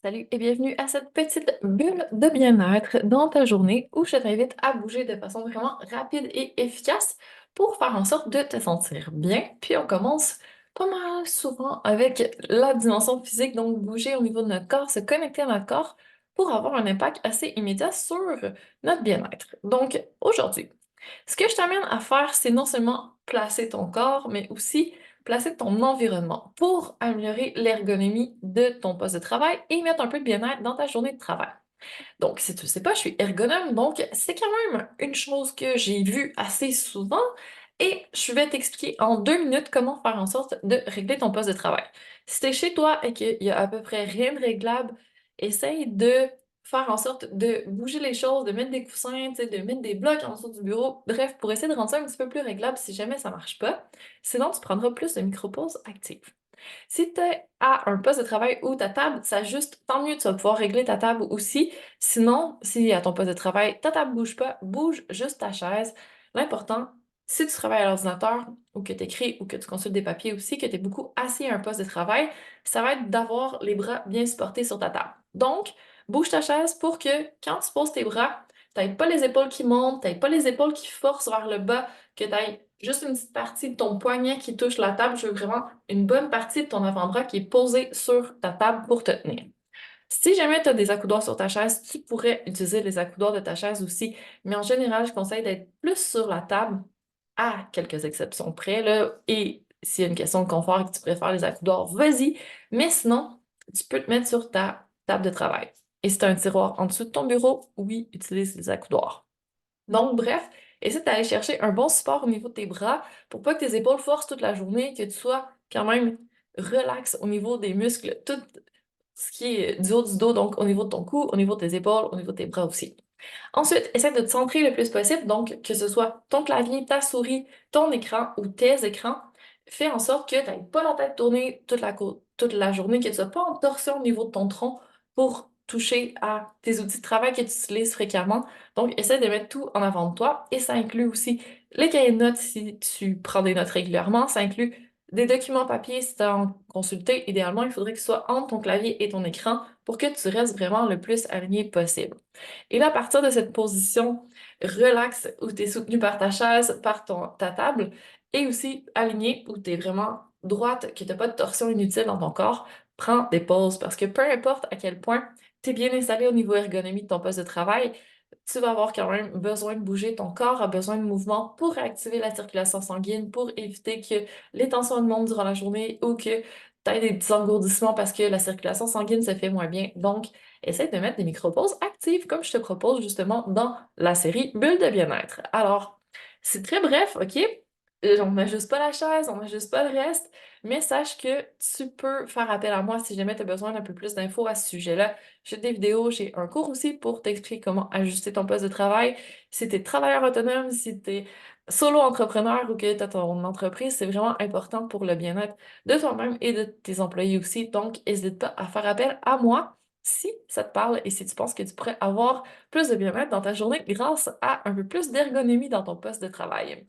Salut et bienvenue à cette petite bulle de bien-être dans ta journée où je t'invite à bouger de façon vraiment rapide et efficace pour faire en sorte de te sentir bien. Puis on commence pas mal souvent avec la dimension physique, donc bouger au niveau de notre corps, se connecter à notre corps pour avoir un impact assez immédiat sur notre bien-être. Donc aujourd'hui, ce que je t'amène à faire, c'est non seulement placer ton corps, mais aussi placer ton environnement pour améliorer l'ergonomie de ton poste de travail et mettre un peu de bien-être dans ta journée de travail. Donc, si tu ne sais pas, je suis ergonome, donc c'est quand même une chose que j'ai vue assez souvent et je vais t'expliquer en 2 minutes comment faire en sorte de régler ton poste de travail. Si tu es chez toi et qu'il y a à peu près rien de réglable, essaye de faire en sorte de bouger les choses, de mettre des coussins, tu sais, de mettre des blocs en dessous du bureau, bref, pour essayer de rendre ça un petit peu plus réglable si jamais ça marche pas. Sinon, tu prendras plus de micro-pauses actives. Si tu as un poste de travail où ta table s'ajuste, tant mieux, tu vas pouvoir régler ta table aussi. Sinon, si à ton poste de travail, ta table bouge pas, bouge juste ta chaise. L'important, si tu travailles à l'ordinateur ou que tu écris ou que tu consultes des papiers aussi, que tu es beaucoup assis à un poste de travail, ça va être d'avoir les bras bien supportés sur ta table. Donc, bouge ta chaise pour que quand tu poses tes bras, tu n'aies pas les épaules qui montent, tu n'aies pas les épaules qui forcent vers le bas, que tu aies juste une petite partie de ton poignet qui touche la table. Je veux vraiment une bonne partie de ton avant-bras qui est posée sur ta table pour te tenir. Si jamais tu as des accoudoirs sur ta chaise, tu pourrais utiliser les accoudoirs de ta chaise aussi, mais en général, je conseille d'être plus sur la table, à quelques exceptions près, là, et s'il y a une question de confort et que tu préfères les accoudoirs, vas-y, mais sinon, tu peux te mettre sur ta table de travail. Et si tu as un tiroir en dessous de ton bureau, oui, utilise les accoudoirs. Donc, bref, essaie d'aller chercher un bon support au niveau de tes bras pour pas que tes épaules forcent toute la journée, que tu sois quand même relax au niveau des muscles, tout ce qui est du haut du dos, donc au niveau de ton cou, au niveau de tes épaules, au niveau de tes bras aussi. Ensuite, essaie de te centrer le plus possible, donc que ce soit ton clavier, ta souris, ton écran ou tes écrans. Fais en sorte que tu n'aies pas la tête tournée toute la journée, que tu ne sois pas en torsion au niveau de ton tronc pour toucher à tes outils de travail que tu utilises fréquemment. Donc, essaie de mettre tout en avant de toi et ça inclut aussi les cahiers de notes si tu prends des notes régulièrement. Ça inclut des documents papier si tu as en consulté. Idéalement, il faudrait que ce soit entre ton clavier et ton écran pour que tu restes vraiment le plus aligné possible. Et là, à partir de cette position relaxe où tu es soutenu par ta chaise, par ta table, et aussi aligné où tu es vraiment droite, que tu n'as pas de torsion inutile dans ton corps, prends des pauses parce que peu importe à quel point tu es bien installé au niveau ergonomie de ton poste de travail, tu vas avoir quand même besoin de bouger, ton corps a besoin de mouvement pour réactiver la circulation sanguine, pour éviter que les tensions augmentent durant la journée ou que tu aies des petits engourdissements parce que la circulation sanguine se fait moins bien. Donc, essaie de mettre des micro-pauses actives comme je te propose justement dans la série Bulle de bien-être. Alors, c'est très bref, OK? On n'ajuste pas la chaise, on n'ajuste pas le reste, mais sache que tu peux faire appel à moi si jamais tu as besoin d'un peu plus d'infos à ce sujet-là. J'ai des vidéos, j'ai un cours aussi pour t'expliquer comment ajuster ton poste de travail. Si tu es travailleur autonome, si tu es solo-entrepreneur ou que tu as ton entreprise, c'est vraiment important pour le bien-être de toi-même et de tes employés aussi. Donc, n'hésite pas à faire appel à moi si ça te parle et si tu penses que tu pourrais avoir plus de bien-être dans ta journée grâce à un peu plus d'ergonomie dans ton poste de travail.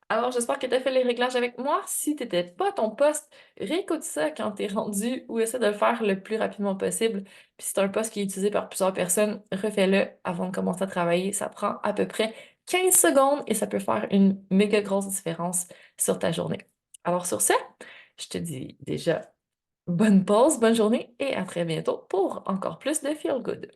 Alors, j'espère que tu as fait les réglages avec moi. Si tu n'étais pas à ton poste, réécoute ça quand tu es rendu ou essaie de le faire le plus rapidement possible. Puis si c'est un poste qui est utilisé par plusieurs personnes, refais-le avant de commencer à travailler. Ça prend à peu près 15 secondes et ça peut faire une méga grosse différence sur ta journée. Alors sur ce, je te dis déjà bonne pause, bonne journée et à très bientôt pour encore plus de Feel Good.